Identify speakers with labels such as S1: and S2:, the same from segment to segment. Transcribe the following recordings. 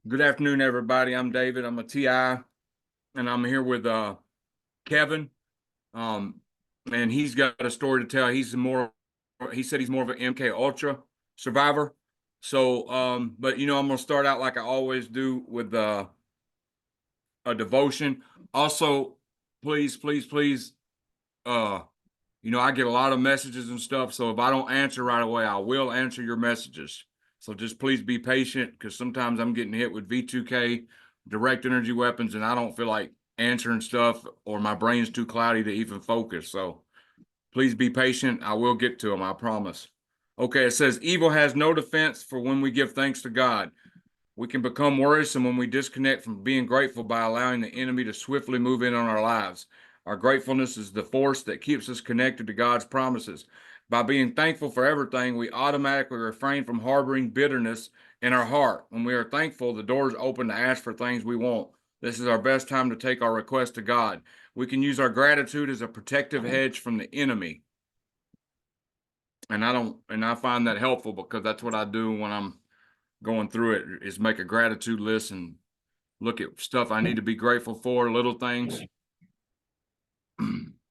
S1: Good afternoon, everybody. I'm David. I'm a TI, and I'm here with Kevin. Um, and he's got a story to tell. He said he's more of an MK Ultra survivor. So, but I'm gonna start out like I always do with a devotion. Also, please, please, please, uh, I get a lot of messages and stuff. So if I don't answer right away, I will answer your messages. So just please be patient because sometimes I'm getting hit with V2K, direct energy weapons, and I don't feel like answering stuff or my brain's too cloudy to even focus. So please be patient. I will get to them, I promise. Okay, it says evil has no defense for when we give thanks to God. We can become worrisome when we disconnect from being grateful by allowing the enemy to swiftly move in on our lives. Our gratefulness is the force that keeps us connected to God's promises. By being thankful for everything, we automatically refrain from harboring bitterness in our heart. When we are thankful, the door is open to ask for things we want. This is our best time to take our request to God. We can use our gratitude as a protective hedge from the enemy. And I find that helpful because that's what I do when I'm going through it, is make a gratitude list and look at stuff I need to be grateful for, little things.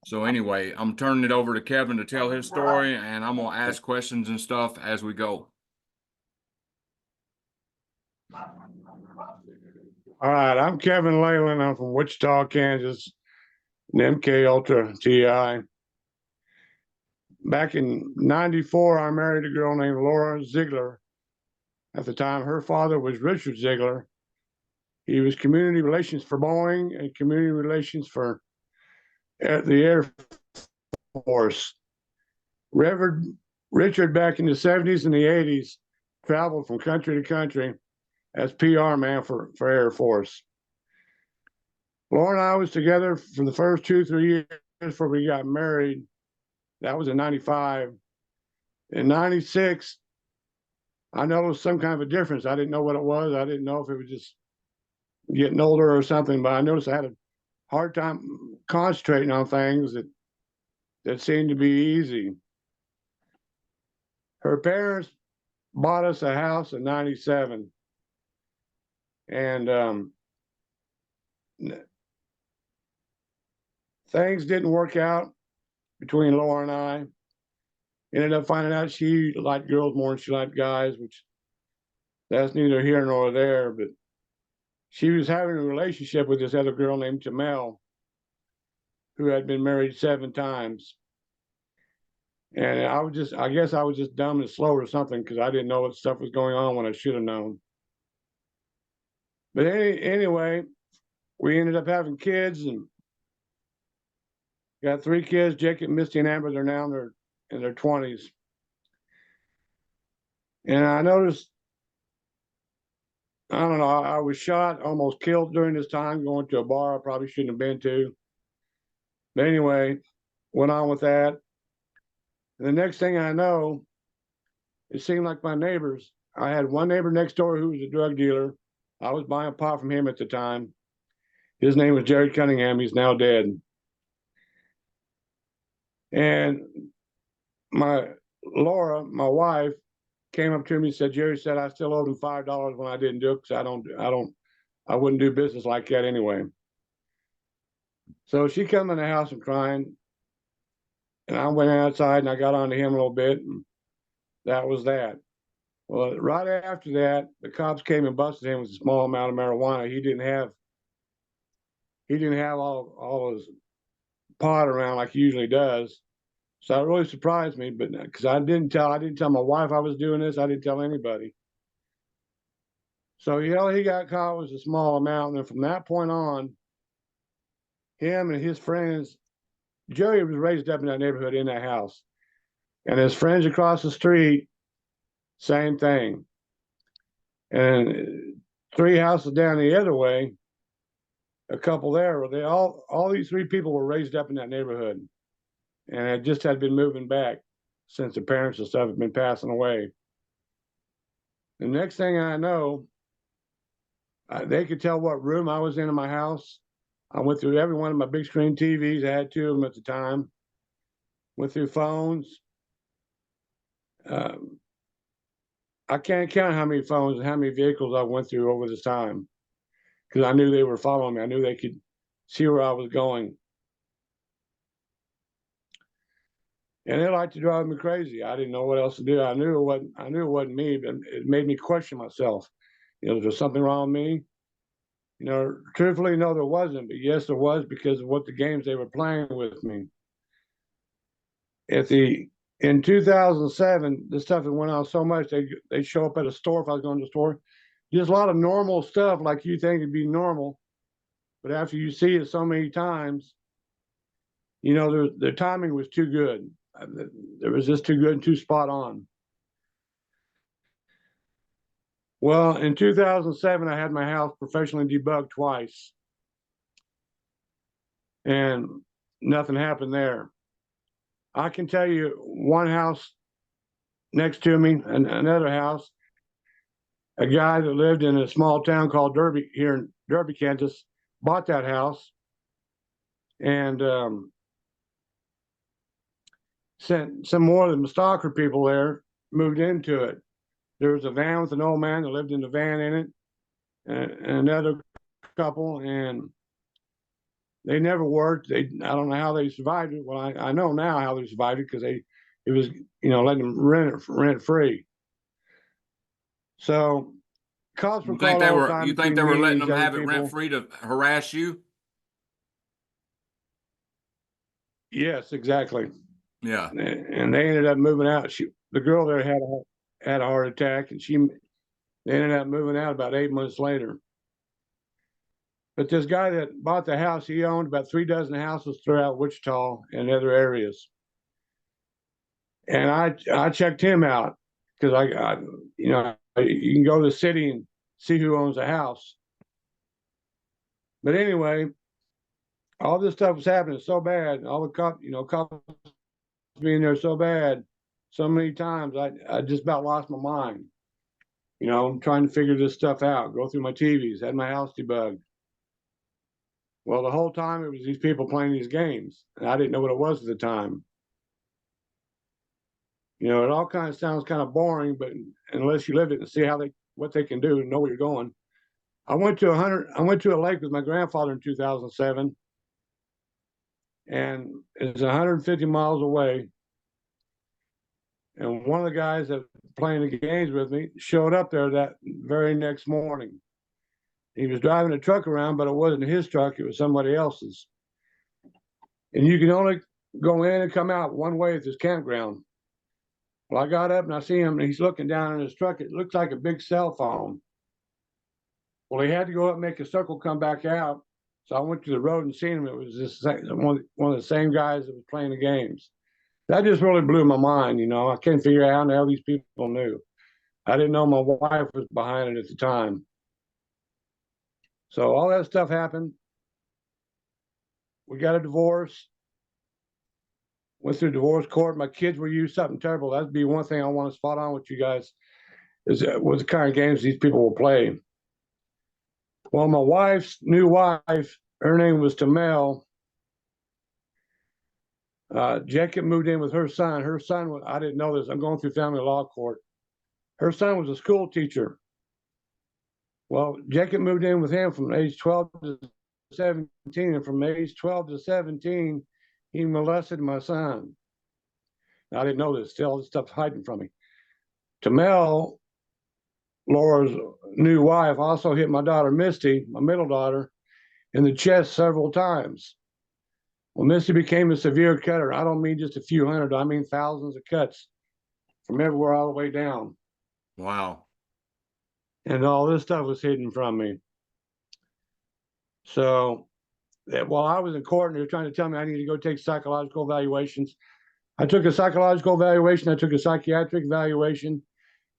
S1: So anyway, I'm turning it over to Kevin to tell his story, and I'm gonna ask questions and stuff as we go.
S2: All right, I'm Kevin Layland. I'm from Wichita, Kansas, an MK Ultra TI. Back in '94, I married a girl named Laura Ziegler. At the time, her father was Richard Ziegler. He was community relations for Boeing and community relations for the Air Force. Reverend Richard, back in the '70s and the '80s, traveled from country to country as PR man for Air Force. Laura and I was together for the first 2-3 years before we got married. That was in '95. In '96, I noticed some kind of a difference. I didn't know what it was. I didn't know if it was just getting older or something, but I noticed I had a hard time concentrating on things that seemed to be easy. Her parents bought us a house in '97, and things didn't work out between Laura and I. Ended up finding out she liked girls more than she liked guys, which that's neither here nor there. But she was having a relationship with this other girl named Jamel, who had been married 7 times. And I guess I was just dumb and slow or something because I didn't know what stuff was going on when I should have known. But anyway, we ended up having kids and got 3 kids. Jacob, Misty, and Amber. They're now in their 20s. And I noticed, I don't know, I was shot, almost killed during this time, going to a bar I probably shouldn't have been to. But anyway, went on with that. And the next thing I know, it seemed like my neighbors, I had one neighbor next door who was a drug dealer. I was buying pot from him at the time. His name was Jerry Cunningham. He's now dead. And my Laura, my wife, came up to me and said, Jerry said I still owed him $5 when I didn't do it because I wouldn't do business like that anyway. So she come in the house and crying, and I went outside and I got on to him a little bit, and that was that. Well, right after that, the cops came and busted him with a small amount of marijuana. He didn't have all his pot around like he usually does. So it really surprised me, but because I didn't tell my wife I was doing this. I didn't tell anybody. So he got caught with a small amount, and then from that point on, him and his friends, Joey was raised up in that neighborhood in that house, and his friends across the street, same thing. And 3 houses down the other way, a couple there, where they all these 3 people were raised up in that neighborhood, and it just had been moving back since the parents and stuff had been passing away. The next thing I know, they could tell what room I was in my house. I went through every one of my big screen TVs. I had 2 of them at the time. Went through phones. Um, I can't count how many phones and how many vehicles I went through over this time because I knew they were following me. I knew they could see where I was going. And they liked to drive me crazy. I didn't know what else to do. I knew it wasn't me, but it made me question myself. You know, is there something wrong with me? You know, truthfully, no, there wasn't, but yes, there was because of what the games they were playing with me. In 2007, this stuff had went on so much they show up at a store if I was going to the store. Just a lot of normal stuff like you think it'd be normal, but after you see it so many times, you know, the timing was too good. It was just too good and too spot on. Well, in 2007, I had my house professionally debugged twice, and nothing happened there. I can tell you one house next to me, and another house, a guy that lived in a small town called Derby here in Derby, Kansas, bought that house and sent some more of the stalker people there, moved into it. There was a van with an old man that lived in the van in it, and another couple, and they never worked. I don't know how they survived it. Well, I know now how they survived it because it was, you know, letting them rent free. So cops were called all the time
S1: You think
S2: between
S1: they
S2: me
S1: were
S2: and
S1: letting
S2: these
S1: them
S2: other
S1: have it rent
S2: people.
S1: free to harass you?
S2: Yes, exactly.
S1: Yeah.
S2: And they ended up moving out. The girl there had a heart attack, and they ended up moving out about 8 months later. But this guy that bought the house, he owned about 3 dozen houses throughout Wichita and other areas. And I checked him out because you know, you can go to the city and see who owns a house. But anyway, all this stuff was happening so bad, all the cops being there so bad, so many times, I just about lost my mind. You know, I'm trying to figure this stuff out, go through my TVs, had my house debugged. Well, the whole time it was these people playing these games, and I didn't know what it was at the time. You know, it all kind of sounds kind of boring, but unless you live it and see what they can do and know where you're going. I went to a lake with my grandfather in 2007, and it's 150 miles away. And one of the guys that playing the games with me showed up there that very next morning. He was driving a truck around, but it wasn't his truck, it was somebody else's. And you can only go in and come out one way at this campground. Well, I got up and I see him, and he's looking down in his truck. It looks like a big cell phone. Well, he had to go up, make a circle, come back out. So I went to the road and seen him. It was this one of the same guys that was playing the games. That just really blew my mind. You know, I can't figure out how the hell these people knew. I didn't know my wife was behind it at the time. So all that stuff happened. We got a divorce. Went through divorce court. My kids were used something terrible. That'd be one thing I want to spot on with you guys is what the kind of games these people will play. Well, my wife's new wife, her name was Tamel. Jacob moved in with her son. Her son, I didn't know this. I'm going through family law court. Her son was a school teacher. Well, Jacob moved in with him from age 12 to 17, and from age 12 to 17, he molested my son. I didn't know this. Still, all this stuff's hiding from me. Tamel, Laura's new wife, also hit my daughter Misty, my middle daughter, in the chest several times. Well, Misty became a severe cutter. I don't mean just a few hundred, I mean thousands of cuts from everywhere all the way down.
S1: Wow.
S2: And all this stuff was hidden from me. So while I was in court and they were trying to tell me I needed to go take psychological evaluations, I took a psychological evaluation. I took a psychiatric evaluation.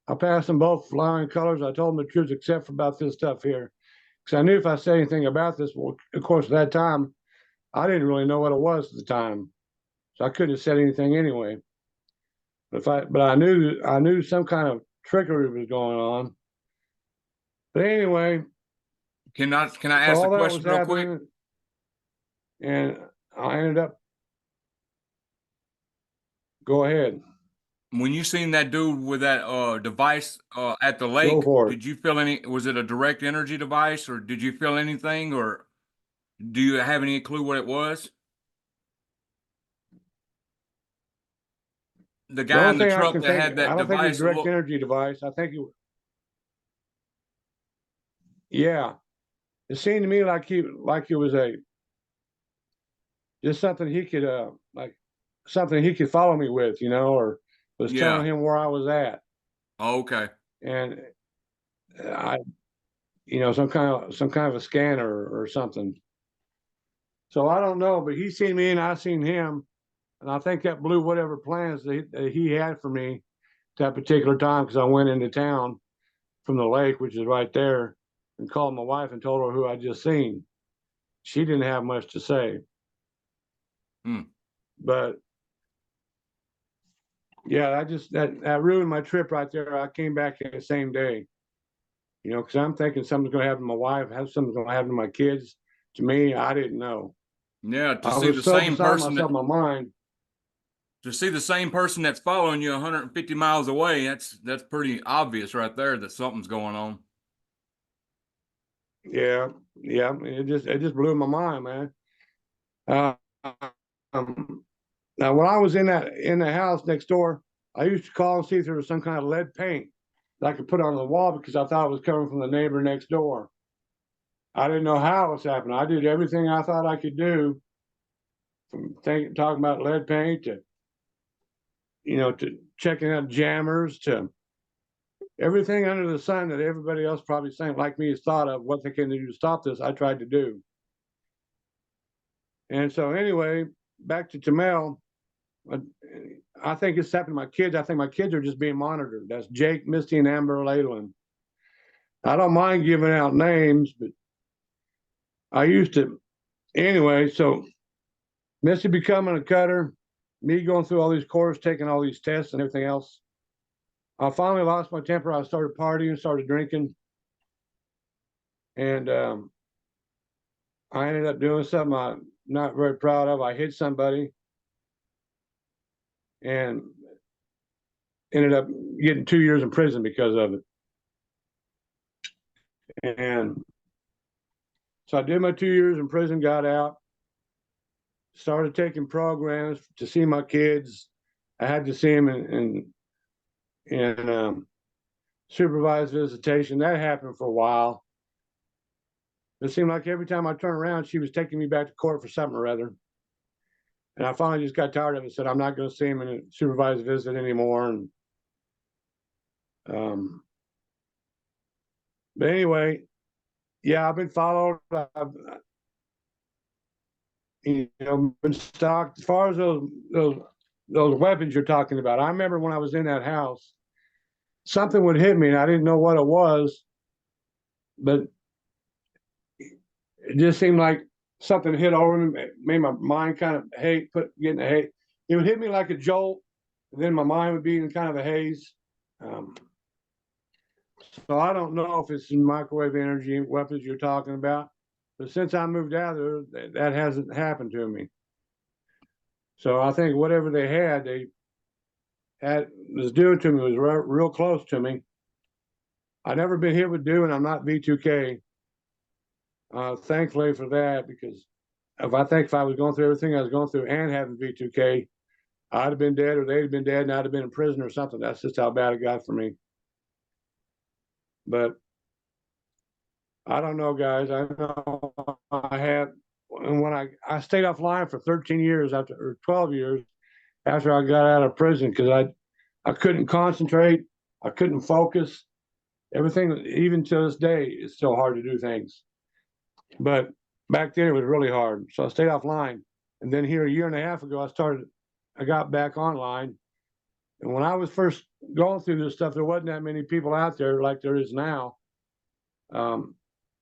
S2: I passed them both flying colors. I told them the truth except for about this stuff here. Because I knew if I said anything about this, well, of course, at that time, I didn't really know what it was at the time. So I couldn't have said anything anyway. But I knew some kind of trickery was going on. But anyway,
S1: Can I
S2: so
S1: ask a
S2: all that was
S1: question real quick?
S2: happening, and I ended up. Go ahead.
S1: when you seen that dude with that device at the
S2: Go
S1: lake,
S2: for it.
S1: did you feel any, was it a direct energy device, or did you feel anything, or do you have any clue what it was? The
S2: The
S1: guy
S2: only
S1: in the
S2: thing I
S1: truck
S2: can
S1: that
S2: think,
S1: had
S2: I
S1: that
S2: don't think it was
S1: device
S2: direct
S1: look,
S2: energy device. I think yeah, it seemed to me like it was a just something he could like something he could follow me with, or was telling
S1: yeah.
S2: him where I was at,
S1: Oh, okay.
S2: and I, some kind of a scanner or something. So I don't know, but he seen me and I seen him, and I think that blew whatever plans that he had for me that particular time because I went into town from the lake, which is right there, and called my wife and told her who I just seen. She didn't have much to say,
S1: Hmm.
S2: but yeah, that ruined my trip right there. I came back the same day, because I'm thinking something's going to happen to my wife, have something's going to happen to my kids. To me, I didn't know.
S1: Yeah, to
S2: I
S1: see
S2: was
S1: the
S2: so
S1: same
S2: beside
S1: person that
S2: myself in my mind.
S1: that's following you 150 miles away, that's pretty obvious right there that something's going on.
S2: Yeah, yeah, it just blew my mind, man. Uh, um, Now, when I was in the house next door, I used to call and see if there was some kind of lead paint that I could put on the wall because I thought it was coming from the neighbor next door. I didn't know how it was happening. I did everything I thought I could do, from talking about lead paint to checking out jammers to everything under the sun that everybody else probably saying like me has thought of what they can do to stop this. I tried to do. And so anyway, back to Tamel. uh, I think it's happened to my kids. I think my kids are just being monitored. That's Jake, Misty, and Amber Layland. I don't mind giving out names, but I used to anyway. So Misty becoming a cutter, me going through all these courses, taking all these tests and everything else. I finally lost my temper. I started partying, started drinking, and I ended up doing something I'm not very proud of. I hit somebody and ended up getting 2 years in prison because of it. And so I did my 2 years in prison, got out, started taking programs to see my kids. I had to see them in supervised visitation. That happened for a while. It seemed like every time I turned around, she was taking me back to court for something or other. And I finally just got tired of it and said, I'm not going to see him in a supervised visit anymore. And um, but anyway, yeah, I've been followed. I've been stalked. As far as those weapons you're talking about, I remember when I was in that house, something would hit me, and I didn't know what it was, but it just seemed like something hit over me, made my mind kind of getting a hate. It would hit me like a jolt, and then my mind would be in kind of a haze. Um, so I don't know if it's microwave energy weapons you're talking about, but since I moved out there, that hasn't happened to me. So I think whatever they had was doing to me was real close to me. I never been hit with and I'm not V2K. Thankfully for that, because if I was going through everything I was going through and having V2K, I'd have been dead or they'd have been dead and I'd have been in prison or something. That's just how bad it got for me. But I don't know, guys. I know I have, and when I stayed offline for 13 years or 12 years after I got out of prison because I couldn't concentrate, I couldn't focus. Everything, even to this day, it's still hard to do things. But back then it was really hard. So I stayed offline. And then here a year and a half ago, I got back online. And when I was first going through this stuff, there wasn't that many people out there like there is now. Um,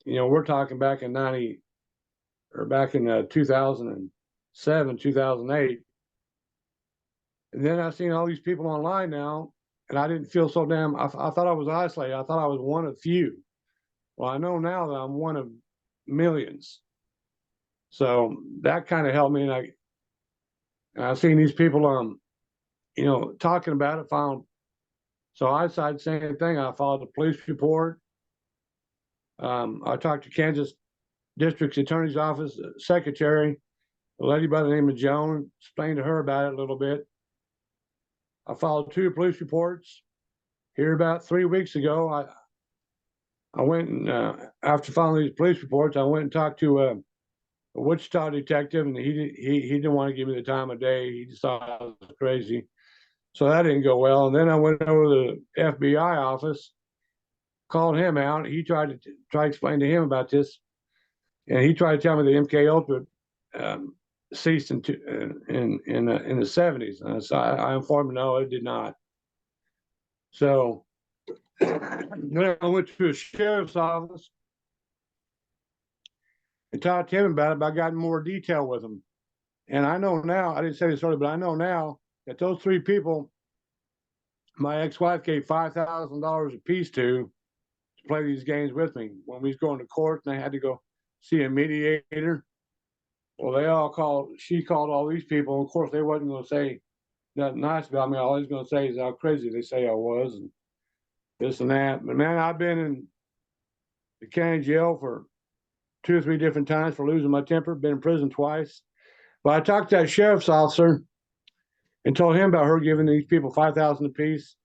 S2: we're talking back in 2007, 2008. And then I seen all these people online now, and I didn't feel so I thought I was isolated. I thought I was one of few. Well, I know now that I'm one of millions. So that kind of helped me. And I've seen these people talking about it, found. So I decided the same thing. I filed a police report. I talked to Kansas District Attorney's Office secretary, a lady by the name of Joan, explained to her about it a little bit. I filed 2 police reports. Here about 3 weeks ago, I went and after filing these police reports, I went and talked to a Wichita detective, and he didn't want to give me the time of day. He just thought I was crazy, so that didn't go well. And then I went over to the FBI office, called him out. He tried to explain to him about this, and he tried to tell me the MK Ultra ceased in the 70s. And so I informed him, no, it did not. So then I went to a sheriff's office and talked to him about it, but I got in more detail with him. And I know now, I didn't say this earlier, but I know now that those 3 people, my ex-wife gave $5,000 a piece to play these games with me. When we was going to court and they had to go see a mediator, well, she called all these people. Of course, they wasn't going to say nothing nice about me. All he's going to say is how crazy they say I was and this and that. But man, I've been in the county jail for 2 or 3 different times for losing my temper, been in prison twice. But I talked to that sheriff's officer and told him about her giving these people $5,000 apiece.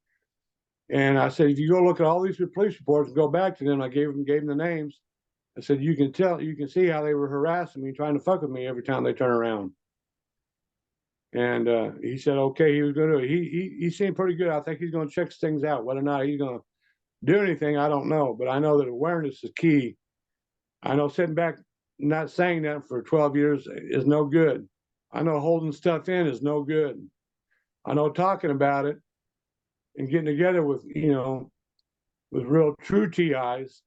S2: And I said, if you go look at all these police reports and go back to them, I gave them the names. I said, you can see how they were harassing me, trying to fuck with me every time they turn around. And he said, okay, he was going to do it. He seemed pretty good. I think he's going to check things out. Whether or not he's going to do anything, I don't know. But I know that awareness is key. I know sitting back, not saying that for 12 years is no good. I know holding stuff in is no good. I know talking about it and getting together with with real true TIs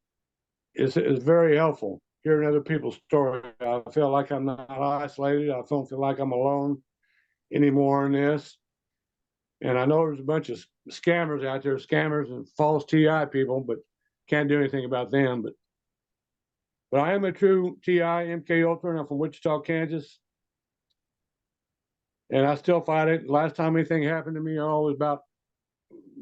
S2: is very helpful. Hearing other people's stories, I feel like I'm not isolated. I don't feel like I'm alone anymore in this. And I know there's a bunch of scammers out there, scammers and false TI people, but can't do anything about them. But I am a true TI MK Ultra, and I'm from Wichita, Kansas. And I still fight it. Last time anything happened to me, was about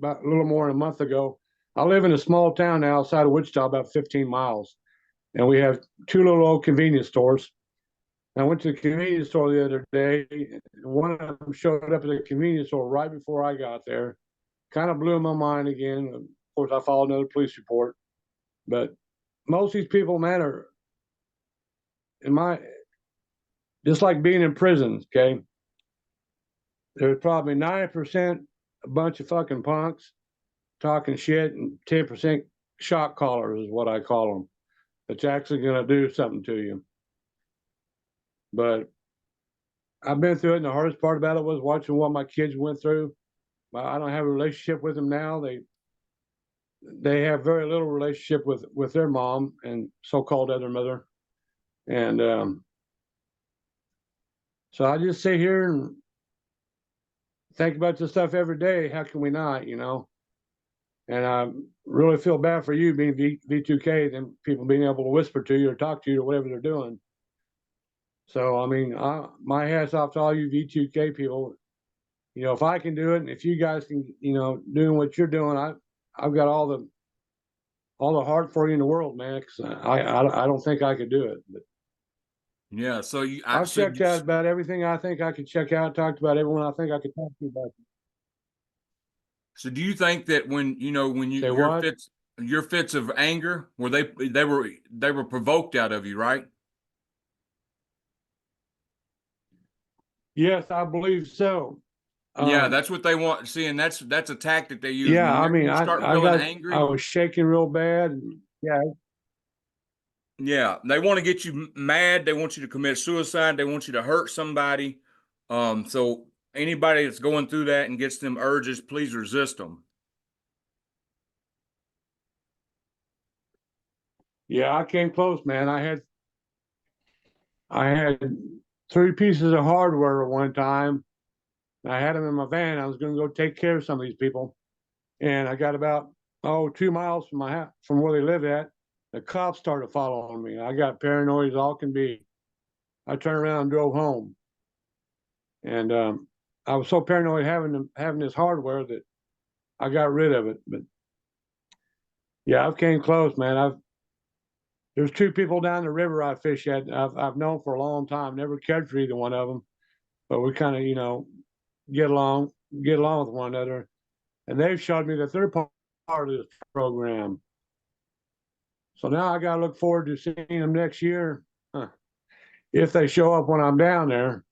S2: a little more than a month ago. I live in a small town now outside of Wichita, about 15 miles. And we have 2 little old convenience stores. I went to the convenience store the other day, and one of them showed up at the convenience store right before I got there. Kind of blew my mind again. Of course, I followed another police report. But most of these people, man, are just like being in prisons, okay? There's probably 9% a bunch of fucking punks talking shit, and 10% shock collars is what I call them. It's actually going to do something to you. But I've been through it, and the hardest part about it was watching what my kids went through. I don't have a relationship with them now. They have very little relationship with their mom and so-called other mother. And so I just sit here and think about this stuff every day. How can we not, And I really feel bad for you being V2K, and people being able to whisper to you or talk to you or whatever they're doing. So, I mean, my hat's off to all you V2K people. If I can do it, and if you guys can, doing what you're doing, I've got all the heart for you in the world, man. Cause I don't think I could do it. But
S1: Yeah. So
S2: I've checked out about everything I think I could check out. Talked about everyone I think I could talk to about.
S1: So do you think that when
S2: Say what?
S1: your fits of anger, were they were provoked out of you, right?
S2: Yes, I believe so.
S1: Yeah, that's what they want. See, and that's a tactic they use
S2: Yeah,
S1: when
S2: I mean,
S1: you start
S2: I
S1: feeling angry.
S2: I was shaking real bad. And yeah,
S1: Yeah, they want to get you mad. They want you to commit suicide. They want you to hurt somebody. So anybody that's going through that and gets them urges, please resist them.
S2: yeah, I came close, man. I had 3 pieces of hardware at one time. I had them in my van. I was going to go take care of some of these people, and I got about 2 miles from my house, from where they lived at. The cops started following me. I got paranoid as all can be. I turned around and drove home, and I was so paranoid having this hardware that I got rid of it. But yeah, I've came close, man. There's two people down the river I fish at. I've known for a long time. Never cared for either one of them, but we kind of get along with one another. And they've showed me that they're part of this program. So now I got to look forward to seeing them next year, if they show up when I'm down there.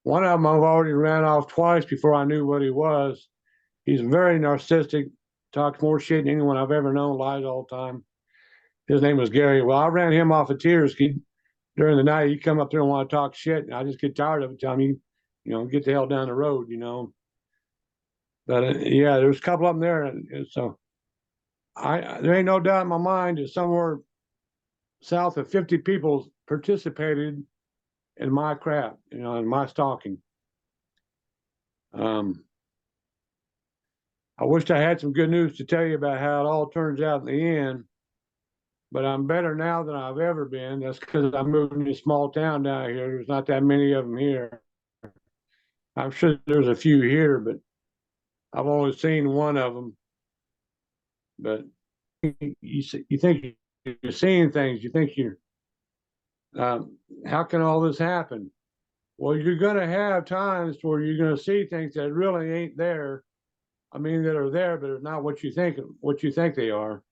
S2: One of them I've already ran off twice before I knew what he was. He's very narcissistic, talks more shit than anyone I've ever known, lies all the time. His name was Gary. Well, I ran him off of Tears during the night. He'd come up there and want to talk shit, and I just get tired of it. Tell me, get the hell down the road, But yeah, there's a couple of them there, and so there ain't no doubt in my mind that somewhere south of 50 people participated in my crap, in my stalking. I wished I had some good news to tell you about how it all turns out in the end, but I'm better now than I've ever been. That's because I moved in a small town down here. There's not that many of them here. I'm sure there's a few here, but I've only seen one of them. But you think you're seeing things. You think how can all this happen? Well, you're going to have times where you're going to see things that really ain't there. I mean, that are there, but are not what you think they are.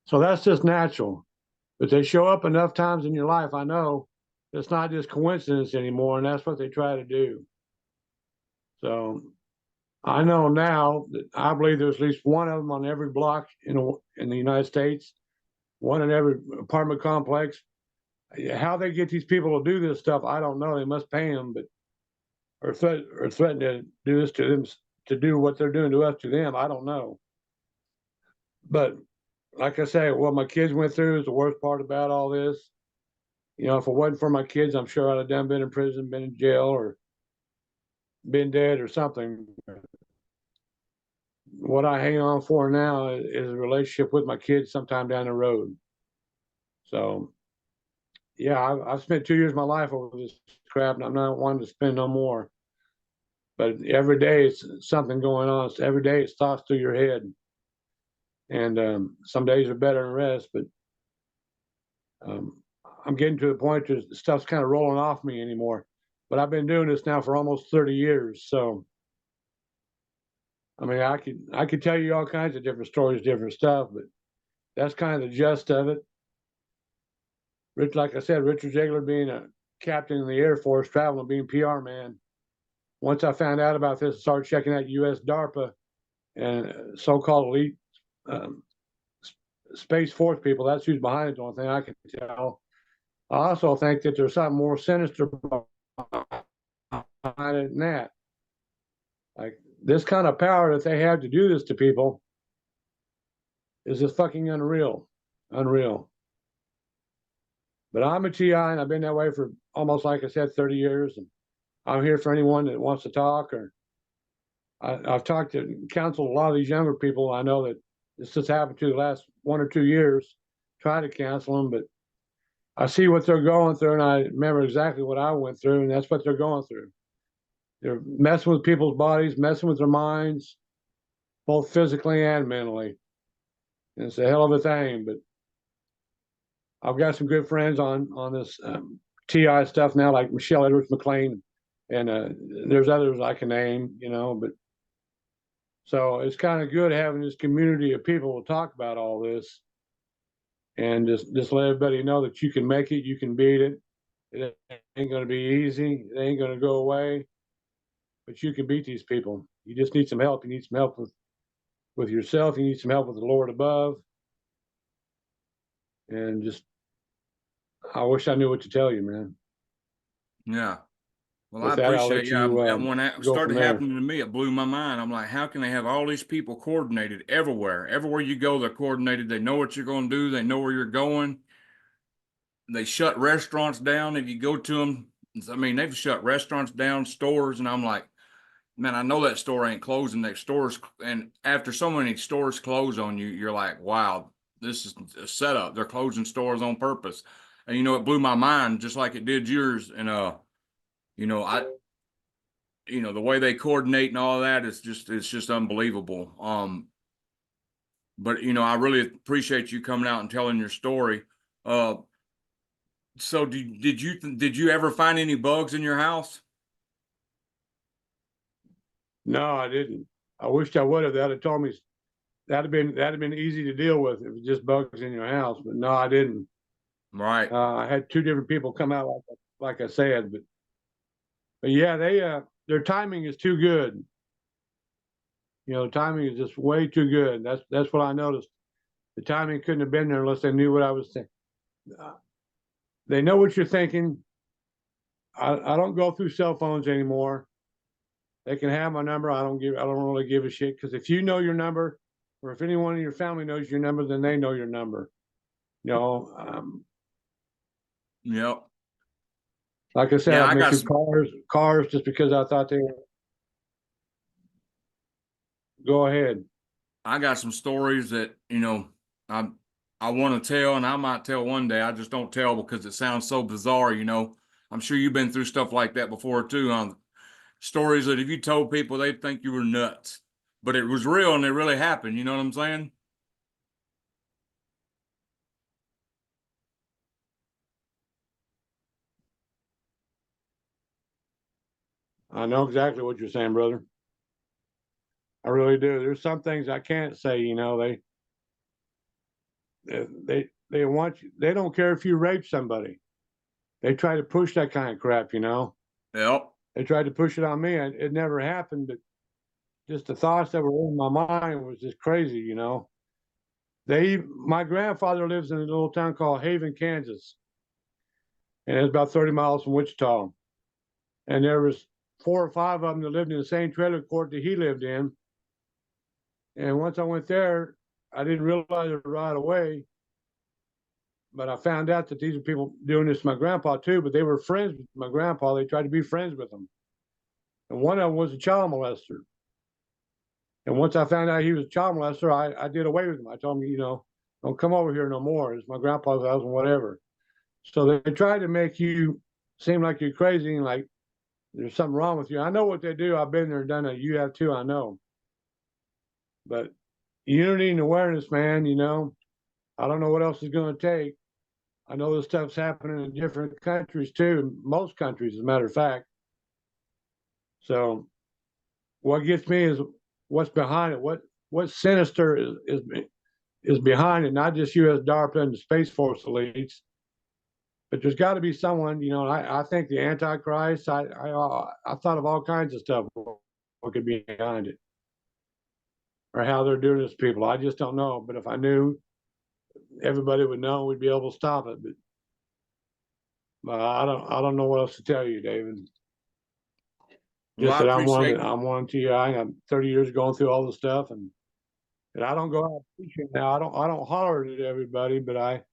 S2: So that's just natural. But they show up enough times in your life, I know it's not just coincidence anymore, and that's what they try to do. So I know now that I believe there's at least one of them on every block in the United States, one in every apartment complex. How they get these people to do this stuff, I don't know. They must pay them, or threaten to do this to them, to do what they're doing to us to them. I don't know. But like I say, what my kids went through is the worst part about all this. If it wasn't for my kids, I'm sure I'd have been in prison, been in jail, or been dead or something. What I hang on for now is a relationship with my kids sometime down the road. So, yeah, I've spent 2 years of my life over this crap, and I'm not wanting to spend no more. But every day it's something going on. So every day it's thoughts through your head. And some days are better than the rest, but I'm getting to the point where stuff's kind of rolling off me anymore. But I've been doing this now for almost 30 years. So, I mean, I could tell you all kinds of different stories, different stuff, but that's kind of the gist of it. Like I said, Richard Ziegler being a captain in the Air Force, traveling, being PR man. Once I found out about this, I started checking out U.S. DARPA and so-called elite Space Force people. That's who's behind it. The only thing I can tell. I also think that there's something more sinister behind it than that. Like this kind of power that they have to do this to people is just fucking unreal. Unreal. But I'm a TI, and I've been that way for almost, like I said, 30 years. And I'm here for anyone that wants to talk. Or I've talked to counseled a lot of these younger people. I know that this just happened to the last 1 or 2 years. Try to counsel them, but I see what they're going through, and I remember exactly what I went through, and that's what they're going through. They're messing with people's bodies, messing with their minds, both physically and mentally. And it's a hell of a thing, but I've got some good friends on this TI stuff now, like Michelle Edwards McLean, and there's others I can name, but so it's kind of good having this community of people to talk about all this, and just let everybody know that you can make it, you can beat it. It ain't going to be easy. It ain't going to go away, but you can beat these people. You just need some help. You need some help with yourself. You need some help with the Lord above, and just I wish I knew what to tell you, man.
S1: Yeah. Well, I
S2: With that, I'll
S1: appreciate
S2: let you
S1: and when that
S2: go from
S1: started
S2: there.
S1: happening to me, it blew my mind. I'm like, how can they have all these people coordinated everywhere? Everywhere you go, they're coordinated. They know what you're going to do. They know where you're going. They shut restaurants down if you go to them. I mean, they've shut restaurants down, stores, and I'm like, man, I know that store ain't closing. That stores, and after so many stores close on you, you're like, wow, this is a setup. They're closing stores on purpose, and it blew my mind just like it did yours. And I the way they coordinate and all that is it's just unbelievable. But I really appreciate you coming out and telling your story. Uh, so did you ever find any bugs in your house?
S2: No, I didn't. I wished I would have. That'd have told me that'd have been easy to deal with if it was just bugs in your house. But no, I didn't.
S1: Right.
S2: I had two different people come out like I said, but yeah, their timing is too good. The timing is just way too good. That's what I noticed. The timing couldn't have been there unless they knew what I was saying. They know what you're thinking. I don't go through cell phones anymore. They can have my number. I don't really give a shit, because if you know your number, or if anyone in your family knows your number, then they know your number. You know,
S1: Yep.
S2: like I said,
S1: Yeah,
S2: I've been through cars just because I thought they were. Go ahead.
S1: I got some stories that I I want to tell, and I might tell one day. I just don't tell because it sounds so bizarre. I'm sure you've been through stuff like that before too. Stories that if you told people, they'd think you were nuts, but it was real and it really happened. You know what I'm saying?
S2: I know exactly what you're saying, brother. I really do. There's some things I can't say. They want you. They don't care if you rape somebody. They try to push that kind of crap.
S1: Yep.
S2: They tried to push it on me. It never happened, but just the thoughts that were in my mind was just crazy. My grandfather lives in a little town called Haven, Kansas, and it's about 30 miles from Wichita. And there was 4 or 5 of them that lived in the same trailer court that he lived in. And once I went there, I didn't realize it right away, but I found out that these are people doing this to my grandpa too. But they were friends with my grandpa. They tried to be friends with him, and one of them was a child molester. And once I found out he was a child molester, I did away with him. I told him, don't come over here no more. It's my grandpa's house and whatever. So they try to make you seem like you're crazy and like there's something wrong with you. I know what they do. I've been there and done it. You have too, I know. But unity and awareness, man, I don't know what else is going to take. I know this stuff's happening in different countries too, most countries, as a matter of fact. So what gets me is what's behind it. What sinister is behind it, not just U.S. DARPA and the Space Force elites, but there's got to be someone. I think the Antichrist. I thought of all kinds of stuff. What could be behind it, or how they're doing this to people? I just don't know. But if I knew, everybody would know. We'd be able to stop it. But I don't know what else to tell you, David.
S1: Well,
S2: Just
S1: I
S2: that
S1: appreciate.
S2: I'm one TI. I'm 30 years going through all this stuff, and I don't go out preaching now. I don't holler at everybody, but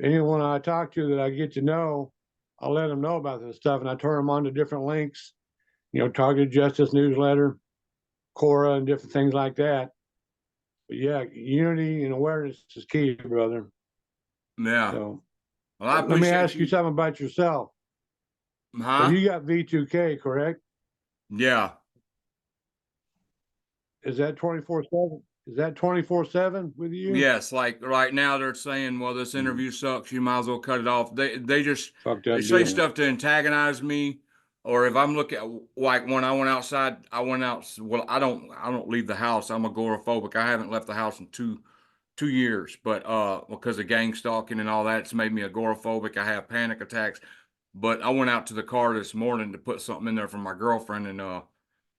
S2: anyone I talk to that I get to know, I'll let them know about this stuff, and I turn them on to different links. Targeted Justice newsletter, Cora, and different things like that. But yeah, unity and awareness is key, brother.
S1: Yeah.
S2: So
S1: Well, I
S2: let me
S1: appreciate
S2: ask you
S1: you.
S2: something about yourself. So
S1: Huh?
S2: you got V2K, correct?
S1: Yeah.
S2: Is that 24/7? Is that 24/7 with you?
S1: Yes, like right now they're saying, well, this
S2: Hmm.
S1: interview sucks. You might as well cut it off.
S2: Fucked
S1: They
S2: up
S1: say
S2: deal.
S1: stuff to antagonize me, or if I'm looking like when I went outside, I went out. Well, I don't leave the house. I'm agoraphobic. I haven't left the house in two years, but because of gang stalking and all that, it's made me agoraphobic. I have panic attacks. But I went out to the car this morning to put something in there for my girlfriend, and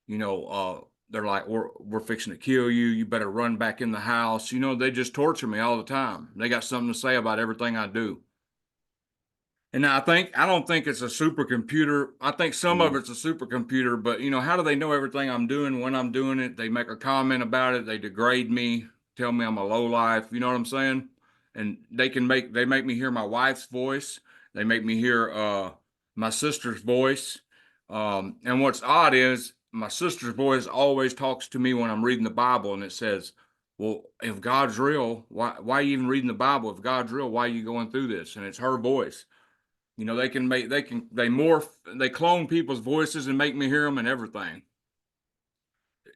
S1: you know, they're like, we're fixing to kill you. You better run back in the house. They just torture me all the time. They got something to say about everything I do. And I don't think it's a supercomputer. I think some of
S2: Hmm.
S1: it's a supercomputer, but how do they know everything I'm doing when I'm doing it? They make a comment about it. They degrade me, tell me I'm a low life. You know what I'm saying? And they make me hear my wife's voice. They make me hear my sister's voice. And what's odd is my sister's voice always talks to me when I'm reading the Bible, and it says, "Well, if God's real, why are you even reading the Bible? If God's real, why are you going through this?" And it's her voice. You know, they morph, they clone people's voices and make me hear them and everything.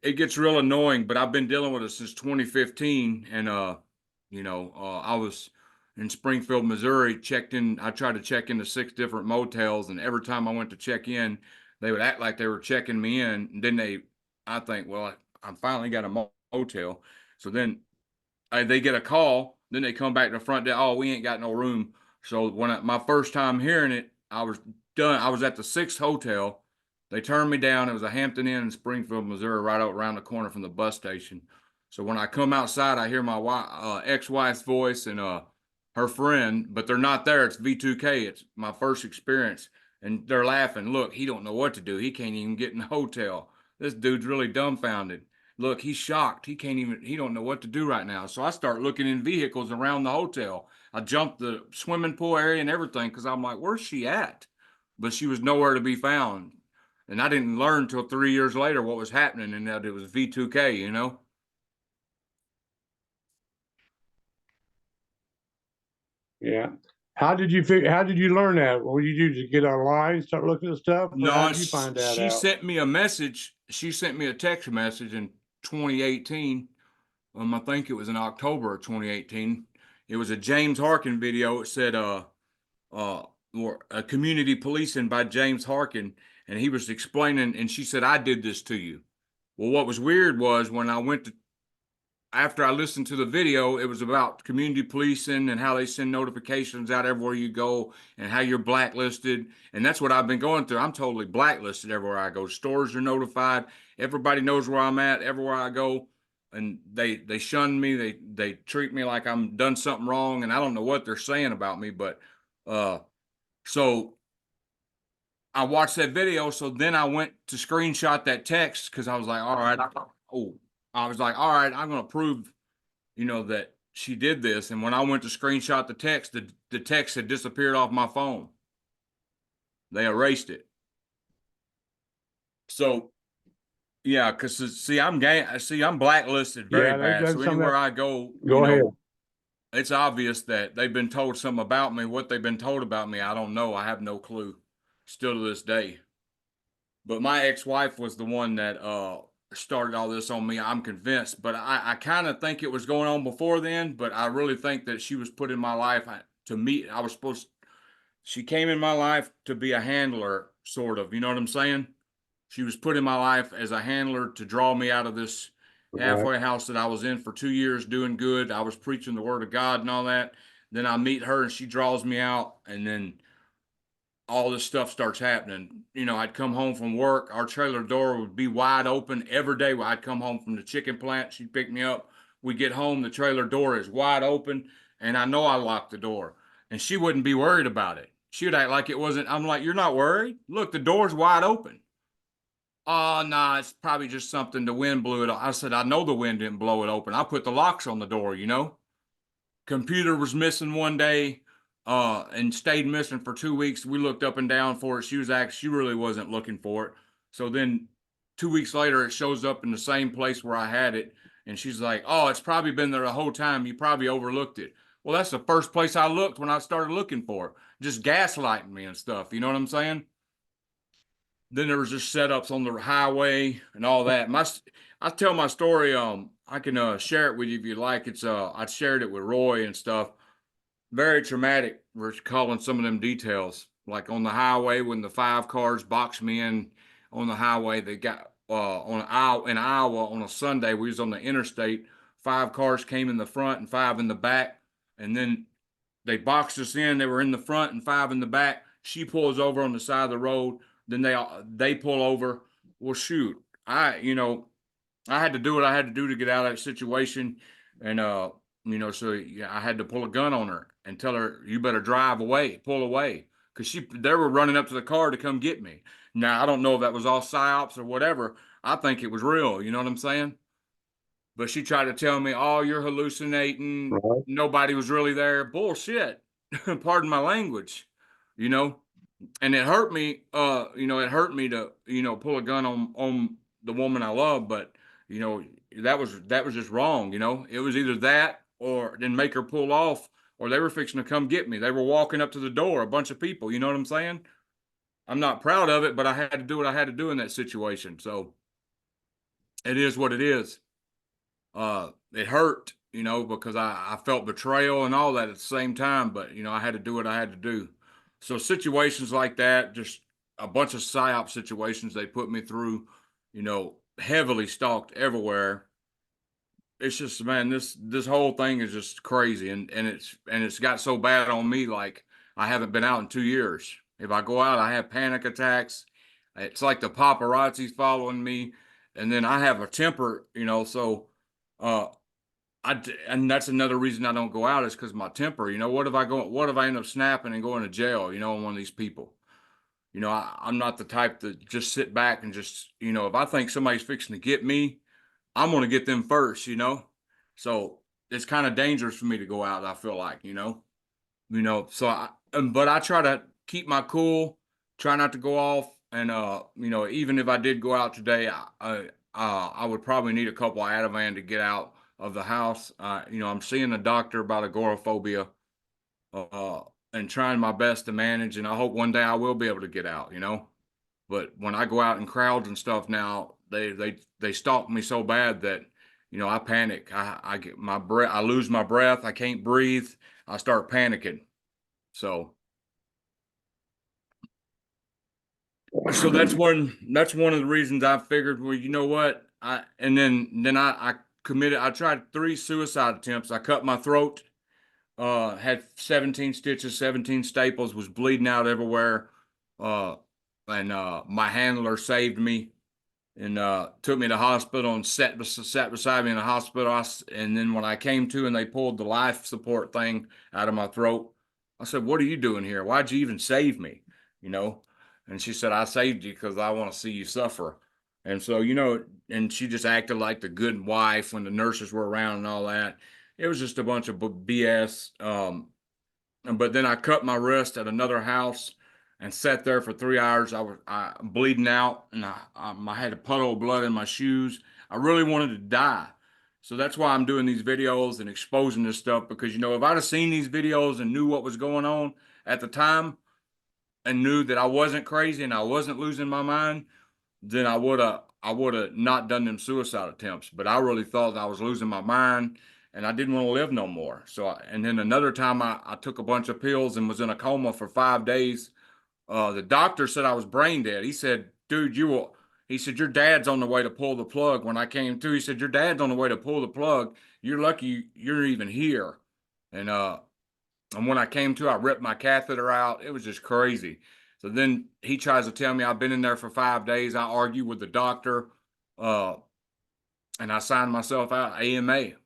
S1: It gets real annoying, but I've been dealing with it since 2015. And, I was in Springfield, Missouri, checked in. I tried to check into 6 different motels, and every time I went to check in, they would act like they were checking me in. And then I think, well, I finally got a motel. So then they get a call, then they come back to the front desk. Oh, we ain't got no room. So my first time hearing it, I was done. I was at the 6th hotel. They turned me down. It was a Hampton Inn in Springfield, Missouri, right out around the corner from the bus station. So when I come outside, I hear my ex-wife's voice and her friend, but they're not there. It's V2K. It's my first experience, and they're laughing. Look, he don't know what to do. He can't even get in the hotel. This dude's really dumbfounded. Look, he's shocked. He don't know what to do right now. So I start looking in vehicles around the hotel. I jumped the swimming pool area and everything because I'm like, where's she at? But she was nowhere to be found. And I didn't learn until 3 years later what was happening and that it was V2K, you know?
S2: Yeah. How did you learn that? What did you do? Just get online, start looking at stuff, or how
S1: No,
S2: did you find that
S1: she
S2: out?
S1: sent me a message. She sent me a text message in 2018. I think it was in October of 2018. It was a James Harkin video. It said, uh, or community policing by James Harkin, and he was explaining, and she said, "I did this to you." Well, what was weird was when I went to after I listened to the video, it was about community policing and how they send notifications out everywhere you go and how you're blacklisted. And that's what I've been going through. I'm totally blacklisted everywhere I go. Stores are notified. Everybody knows where I'm at everywhere I go. And they shun me. They treat me like I'm done something wrong. And I don't know what they're saying about me, but uh so I watched that video. So then I went to screenshot that text because I was like, all right, I was like, all right, I'm gonna prove, that she did this. And when I went to screenshot the text, the text had disappeared off my phone. They erased it. So yeah, because I'm blacklisted very
S2: Yeah,
S1: bad. So
S2: that's something
S1: anywhere
S2: that.
S1: I go,
S2: Go ahead.
S1: it's obvious that they've been told something about me. What they've been told about me, I don't know. I have no clue. Still to this day. But my ex-wife was the one that started all this on me. I'm convinced, but I kind of think it was going on before then. But I really think that she was put in my life to meet. I was supposed. She came in my life to be a handler, sort of. You know what I'm saying? She was put in my life as a handler to draw me out of this
S2: Right.
S1: halfway house that I was in for 2 years, doing good. I was preaching the word of God and all that. Then I meet her and she draws me out, and then all this stuff starts happening. I'd come home from work. Our trailer door would be wide open every day. I'd come home from the chicken plant. She'd pick me up. We get home. The trailer door is wide open. And I know I locked the door. And she wouldn't be worried about it. She would act like it wasn't. I'm like, you're not worried? Look, the door's wide open. Oh, nah, it's probably just something the wind blew it. I said, I know the wind didn't blow it open. I put the locks on the door. Computer was missing one day and stayed missing for 2 weeks. We looked up and down for it. She really wasn't looking for it. So then 2 weeks later it shows up in the same place where I had it, and she's like, oh, it's probably been there the whole time. You probably overlooked it. Well, that's the first place I looked when I started looking for it. Just gaslighting me and stuff. You know what I'm saying? Then there was just setups on the highway and all that. I tell my story. I can share it with you if you like. I shared it with Roy and stuff. Very traumatic. We're calling some of them details. Like on the highway when the 5 cars boxed me in on the highway. They got in Iowa on a Sunday. We was on the interstate. 5 cars came in the front and 5 in the back, and then they boxed us in. They were in the front and 5 in the back. She pulls over on the side of the road. Then they pull over. Well, shoot, I had to do what I had to do to get out of that situation, and so yeah, I had to pull a gun on her and tell her, "You better drive away, pull away," because they were running up to the car to come get me. Now I don't know if that was all psyops or whatever. I think it was real. You know what I'm saying? But she tried to tell me, "Oh, you're hallucinating.
S2: Right.
S1: Nobody was really there." Bullshit. Pardon my language. You know, and it hurt me. It hurt me to pull a gun on the woman I love, but you know that was just wrong. It was either that or then make her pull off, or they were fixing to come get me. They were walking up to the door, a bunch of people. You know what I'm saying? I'm not proud of it, but I had to do what I had to do in that situation. So it is what it is. It hurt, because I felt betrayal and all that at the same time, but I had to do what I had to do. So situations like that, just a bunch of psyop situations they put me through, heavily stalked everywhere. It's just, man, this whole thing is just crazy, and it's got so bad on me, like I haven't been out in 2 years. If I go out, I have panic attacks. It's like the paparazzi's following me, and then I have a temper, so uh and that's another reason I don't go out is because my temper. What if I end up snapping and going to jail, on one of these people? I'm not the type to just sit back and just, if I think somebody's fixing to get me, I'm gonna get them first, So it's kind of dangerous for me to go out, I feel like, So but I try to keep my cool, try not to go off, and even if I did go out today, I would probably need a couple of Ativan to get out of the house. I'm seeing a doctor about agoraphobia, uh, and trying my best to manage, and I hope one day I will be able to get out, But when I go out in crowds and stuff now, they stalk me so bad that, I panic. I get my breath, I lose my breath, I can't breathe, I start panicking. So that's one of the reasons I figured, well, you know what? I committed. I tried 3 suicide attempts. I cut my throat, had 17 stitches, 17 staples, was bleeding out everywhere. Uh and my handler saved me and took me to the hospital and sat beside me in the hospital. And then when I came to and they pulled the life support thing out of my throat, I said, "What are you doing here? Why'd you even save me?" You know? And she said, "I saved you because I want to see you suffer." And so, and she just acted like the good wife when the nurses were around and all that. It was just a bunch of BS. But then I cut my wrist at another house and sat there for 3 hours. I bleeding out, and I had a puddle of blood in my shoes. I really wanted to die. So that's why I'm doing these videos and exposing this stuff, because if I'd have seen these videos and knew what was going on at the time and knew that I wasn't crazy and I wasn't losing my mind, then I would have not done them suicide attempts. But I really thought I was losing my mind and I didn't want to live no more. And then another time I took a bunch of pills and was in a coma for 5 days. The doctor said I was brain dead. He said, "Dude, he said, your dad's on the way to pull the plug." When I came to, he said, "Your dad's on the way to pull the plug. You're lucky you're even here." And and when I came to, I ripped my catheter out. It was just crazy. So then he tries to tell me I've been in there for 5 days. I argue with the doctor, uh, and I signed myself out AMA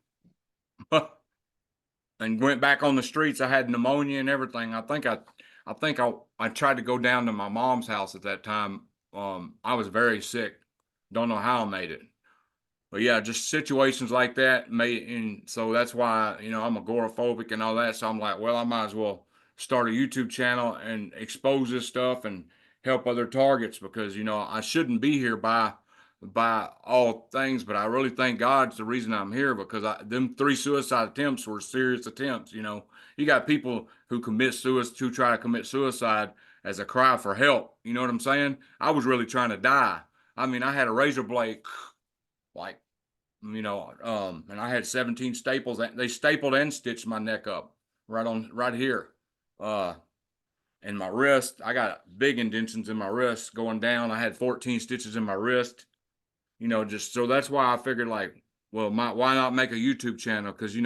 S1: and went back on the streets. I had pneumonia and everything. I tried to go down to my mom's house at that time. I was very sick. Don't know how I made it. But yeah, just situations like that and so that's why, I'm agoraphobic and all that. So I'm like, well, I might as well start a YouTube channel and expose this stuff and help other targets, because, I shouldn't be here by all things, but I really thank God's the reason I'm here, because them 3 suicide attempts were serious attempts. You got people who try to commit suicide as a cry for help. You know what I'm saying? I was really trying to die. I mean, I had a razor blade, like, and I had 17 staples. They stapled and stitched my neck up right here. Uh, and my wrist, I got big indentions in my wrist going down. I had 14 stitches in my wrist, just so that's why I figured, like, well, why not make a YouTube channel? Because,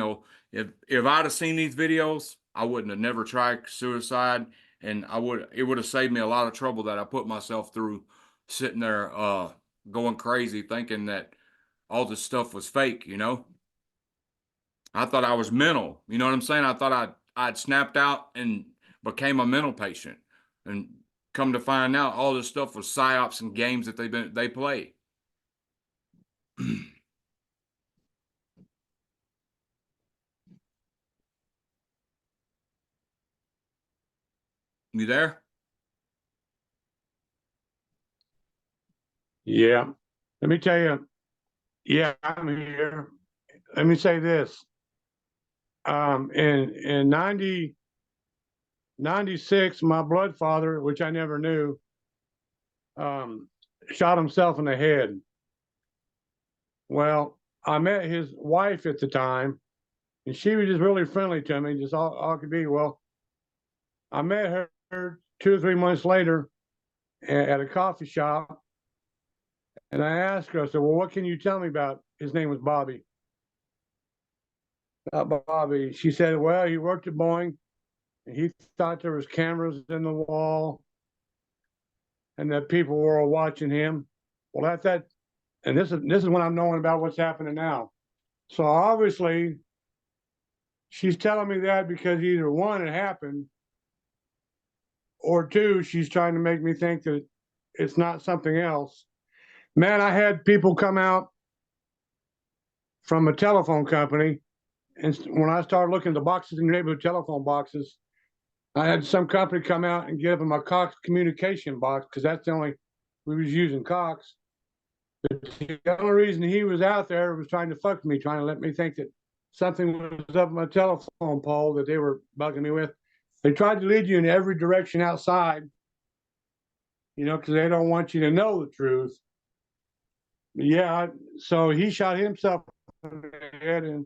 S1: if I'd have seen these videos, I wouldn't have never tried suicide. And it would have saved me a lot of trouble that I put myself through sitting there, going crazy thinking that all this stuff was fake. I thought I was mental. You know what I'm saying? I thought I'd snapped out and became a mental patient, and come to find out all this stuff was psyops and games that they play. You there?
S2: Yeah. Let me tell you, yeah, I'm here. Let me say this. in 96, my blood father, which I never knew, shot himself in the head. Well, I met his wife at the time, and she was just really friendly to me, just all could be. Well, I met her 2 or 3 months later at a coffee shop, and I asked her, I said, well, what can you tell me about? His name was Bobby. About Bobby. She said, well, he worked at Boeing, and he thought there was cameras in the wall and that people were watching him. Well, that, and this is when I'm knowing about what's happening now. So obviously, she's telling me that because either one, it happened, or two, she's trying to make me think that it's not something else. Man, I had people come out from a telephone company, and when I started looking at the boxes in the neighborhood, telephone boxes, I had some company come out and give him a Cox communication box because that's the only we was using Cox. But the only reason he was out there was trying to fuck me, trying to let me think that something was up my telephone pole that they were bugging me with. They tried to lead you in every direction outside, because they don't want you to know the truth. Yeah, so he shot himself in the head, and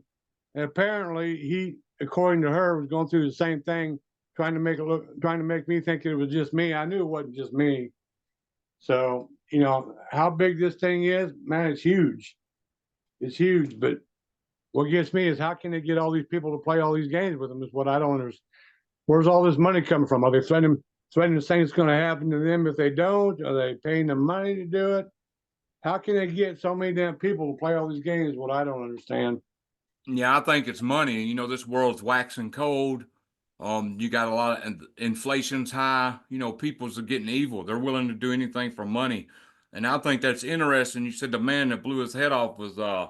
S2: apparently he, according to her, was going through the same thing, trying to make me think it was just me. I knew it wasn't just me. So, how big this thing is, man, it's huge. It's huge. But what gets me is how can they get all these people to play all these games with them is what I don't understand. Where's all this money coming from? Are they threatening to say it's going to happen to them if they don't? Are they paying them money to do it? How can they get so many damn people to play all these games? What I don't understand.
S1: Yeah, I think it's money. This world's waxing cold. You got a lot of inflation's high. People's are getting evil. They're willing to do anything for money. And I think that's interesting. You said the man that blew his head off was uh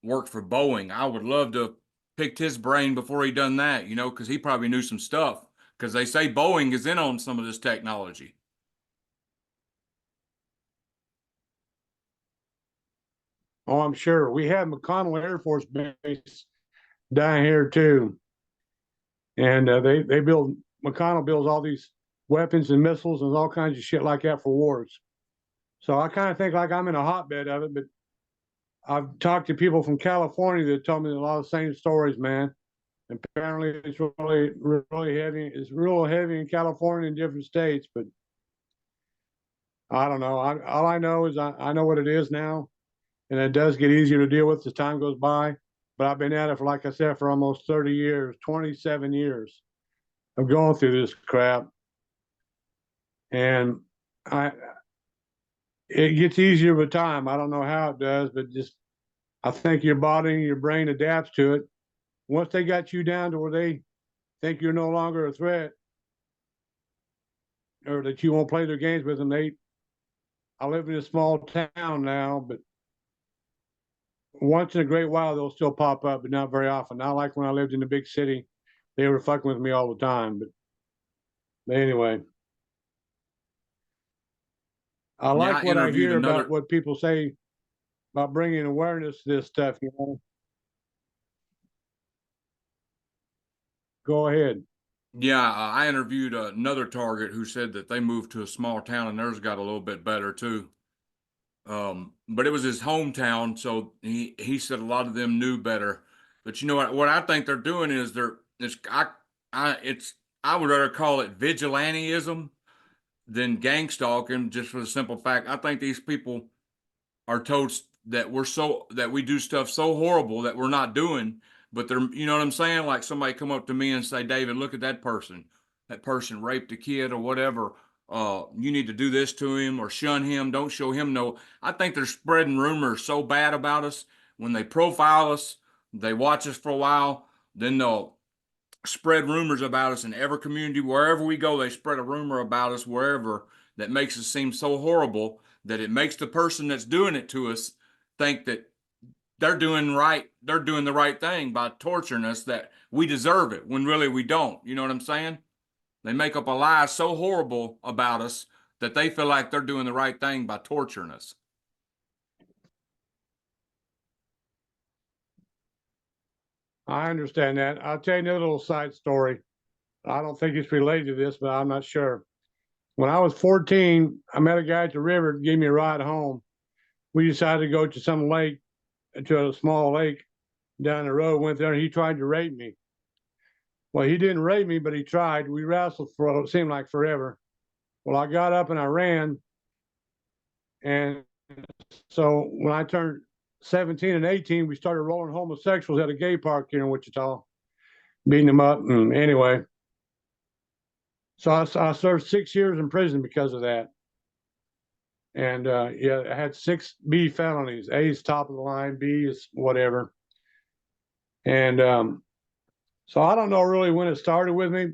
S1: worked for Boeing. I would love to have picked his brain before he done that, because he probably knew some stuff. Because they say Boeing is in on some of this technology.
S2: Oh, I'm sure. We have McConnell Air Force Base down here too, and they build McConnell builds all these weapons and missiles and all kinds of shit like that for wars. So I kind of think like I'm in a hotbed of it, but I've talked to people from California that told me a lot of the same stories, man. Apparently, it's really, really heavy. It's real heavy in California and different states, but I don't know. All I know is I know what it is now, and it does get easier to deal with as time goes by. But I've been at it for, like I said, for almost 30 years, 27 years of going through this crap, and I it gets easier with time. I don't know how it does, but just I think your body and your brain adapts to it. Once they got you down to where they think you're no longer a threat or that you won't play their games with them, I live in a small town now, but once in a great while they'll still pop up, but not very often. Not like when I lived in the big city. They were fucking with me all the time. But anyway, I
S1: Yeah,
S2: like
S1: I
S2: what I
S1: interviewed
S2: hear about
S1: another.
S2: what people say about bringing awareness to this stuff. Go ahead.
S1: Yeah, I interviewed another target who said that they moved to a small town and theirs got a little bit better too. But it was his hometown, so he said a lot of them knew better. But you know what I think they're doing is I would rather call it vigilantism than gang stalking, just for the simple fact I think these people are told that we do stuff so horrible that we're not doing, but they're, you know what I'm saying? Like somebody come up to me and say, David, look at that person. That person raped a kid or whatever. You need to do this to him or shun him. Don't show him no. I think they're spreading rumors so bad about us. When they profile us, they watch us for a while, then they'll spread rumors about us in every community. Wherever we go, they spread a rumor about us wherever that makes us seem so horrible that it makes the person that's doing it to us think that they're doing the right thing by torturing us, that we deserve it when really we don't. You know what I'm saying? They make up a lie so horrible about us that they feel like they're doing the right thing by torturing us.
S2: I understand that. I'll tell you another little side story. I don't think it's related to this, but I'm not sure. When I was 14, I met a guy at the river that gave me a ride home. We decided to go to some lake, to a small lake down the road, went there, and he tried to rape me. Well, he didn't rape me, but he tried. We wrestled for it seemed like forever. Well, I got up and I ran. And so when I turned 17 and 18, we started rolling homosexuals at a gay park here in Wichita, beating them up. And anyway, so I served 6 years in prison because of that. And yeah, I had 6 B felonies. A is top of the line, B is whatever. And so I don't know really when it started with me,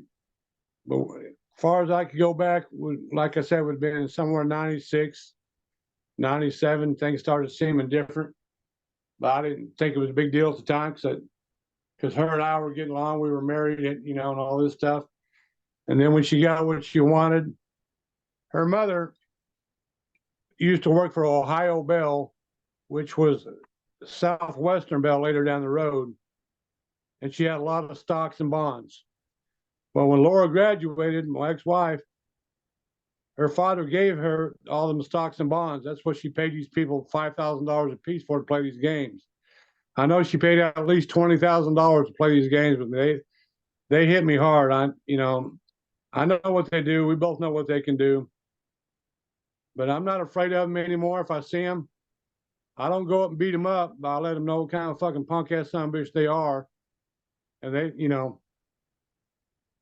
S2: but as far as I could go back, like I said, would have been somewhere 96, 97. Things started seeming different, but I didn't think it was a big deal at the time because her and I were getting along. We were married, and all this stuff. And then when she got what she wanted, her mother used to work for Ohio Bell, which was Southwestern Bell later down the road, and she had a lot of stocks and bonds. Well, when Laura graduated, my ex-wife, her father gave her all them stocks and bonds. That's what she paid these people $5,000 a piece for to play these games. I know she paid out at least $20,000 to play these games with me. They hit me hard. I know what they do. We both know what they can do. But I'm not afraid of them anymore. If I see them, I don't go up and beat them up, but I let them know what kind of fucking punk ass son of a bitch they are. And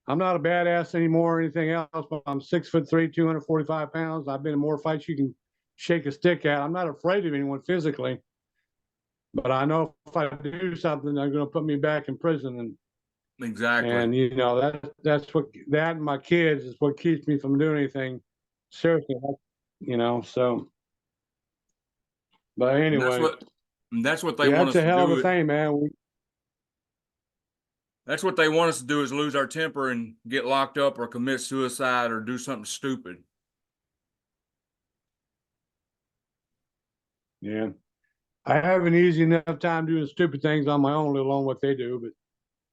S2: I'm not a badass anymore or anything else, but I'm 6'3", 245 pounds. I've been in more fights you can shake a stick at. I'm not afraid of anyone physically, but I know if I do something, they're going to put me back in prison. And
S1: Exactly.
S2: that's what that and my kids is what keeps me from doing anything seriously. So. But
S1: And
S2: anyway,
S1: that's what they
S2: yeah,
S1: want
S2: it's
S1: us
S2: a
S1: to
S2: hell of
S1: do.
S2: a thing, man.
S1: That's what they want us to do, is lose our temper and get locked up or commit suicide or do something stupid.
S2: Yeah, I have an easy enough time doing stupid things on my own, let alone what they do. But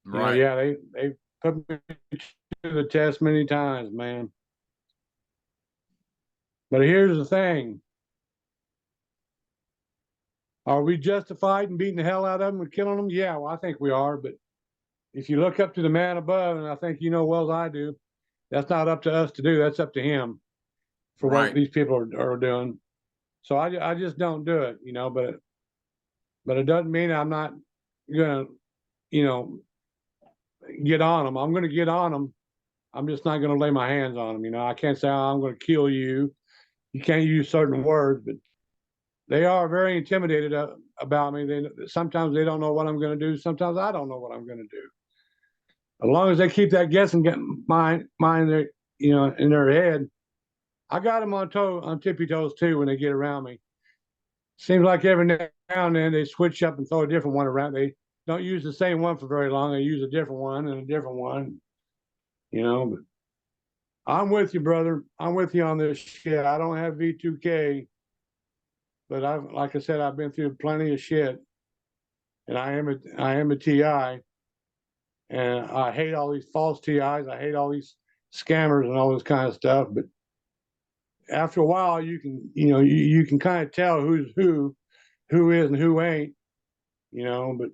S1: Right.
S2: yeah, they put me to the test many times, man. But here's the thing: are we justified in beating the hell out of them and killing them? Yeah, well, I think we are. But if you look up to the man above, and I think you know well as I do, that's not up to us to do. That's up to him for what
S1: Right.
S2: these people are doing. So I just don't do it, but it doesn't mean I'm not gonna, you know, get on them. I'm gonna get on them. I'm just not gonna lay my hands on them. I can't say, oh, I'm gonna kill you. You can't use certain words, but they are very intimidated about me. Sometimes they don't know what I'm gonna do. Sometimes I don't know what I'm gonna do. As long as they keep that guessing mind in their head, I got them on tippy toes too when they get around me. Seems like every now and then they switch up and throw a different one around. They don't use the same one for very long. They use a different one and a different one, But I'm with you, brother. I'm with you on this shit. I don't have V2K, but like I said, I've been through plenty of shit, and I am a TI, and I hate all these false TIs. I hate all these scammers and all this kind of stuff. But after a while, you can you can kind of tell who's who is and who ain't, But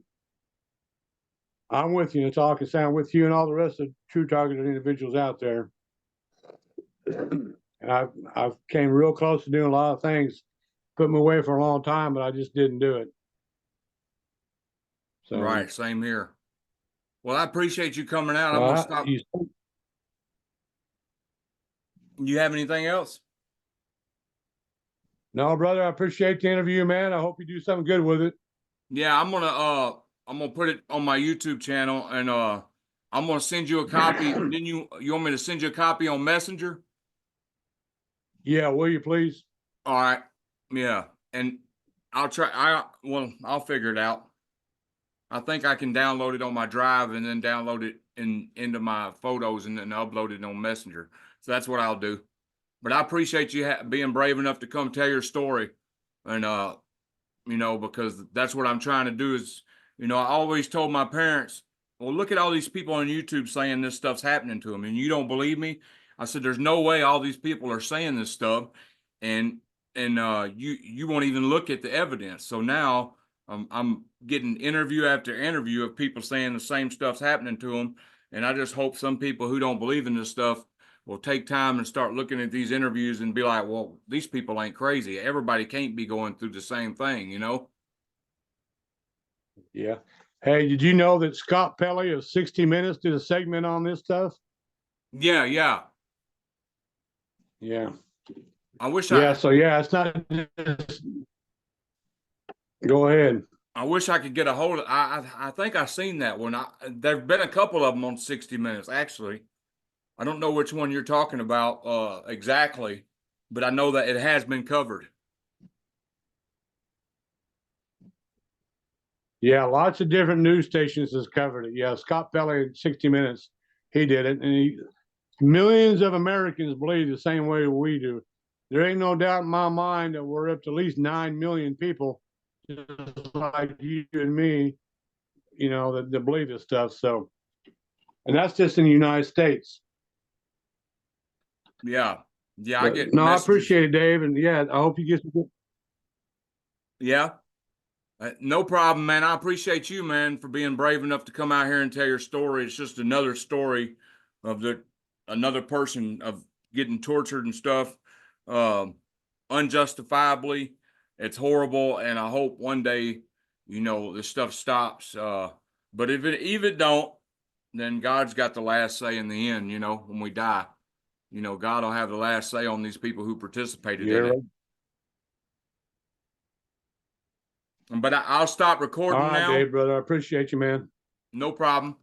S2: I'm with you. That's all I can say. I'm with you and all the rest of true targeted individuals out there. And I've came real close to doing a lot of things, put me away for a long time, but I just didn't do it. So
S1: Right. Same here. Well, I appreciate you coming out. I'm gonna
S2: well,
S1: stop. You have anything else?
S2: no, brother, I appreciate the interview, man. I hope you do something good with it.
S1: Yeah, I'm gonna put it on my YouTube channel, and I'm gonna send you a copy. Then you want me to send you a copy on Messenger?
S2: Yeah, will you please?
S1: All right. Yeah. And I'll figure it out. I think I can download it on my drive and then download it into my photos and then upload it on Messenger. So that's what I'll do. But I appreciate you being brave enough to come tell your story, and because that's what I'm trying to do is You know, I always told my parents, well, look at all these people on YouTube saying this stuff's happening to them, and you don't believe me. I said, there's no way all these people are saying this stuff, and you won't even look at the evidence. So now I'm getting interview after interview of people saying the same stuff's happening to them, and I just hope some people who don't believe in this stuff will take time and start looking at these interviews and be like, well, these people ain't crazy. Everybody can't be going through the same thing, you know?
S2: Yeah. Hey, did you know that Scott Pelley of 60 Minutes did a segment on this stuff?
S1: Yeah, yeah.
S2: Yeah.
S1: I wish
S2: Yeah.
S1: I
S2: So yeah, it's not just, go ahead.
S1: I wish I could get a hold of. I think I seen that one. There've been a couple of them on 60 Minutes actually. I don't know which one you're talking about exactly, but I know that it has been covered.
S2: Yeah, lots of different news stations has covered it. Yeah, Scott Pelley in 60 Minutes, he did it, and millions of Americans believe the same way we do. There ain't no doubt in my mind that we're up to at least 9 million people, just like you and me, you know, that believe this stuff. So, and that's just in the United States.
S1: Yeah, yeah. I
S2: But
S1: get
S2: no, I
S1: messages.
S2: appreciate it, Dave, and yeah, I hope you get some good.
S1: Yeah, no problem, man. I appreciate you, man, for being brave enough to come out here and tell your story. It's just another story of another person of getting tortured and stuff, um, unjustifiably. It's horrible, and I hope one day, you know, this stuff stops. But if it don't, then God's got the last say in the end. You know, when we die, you know, God will have the last say on these people who participated in
S2: You're
S1: it.
S2: right.
S1: But I'll stop
S2: All
S1: recording
S2: right,
S1: now.
S2: Dave, brother, I appreciate you, man.
S1: No problem.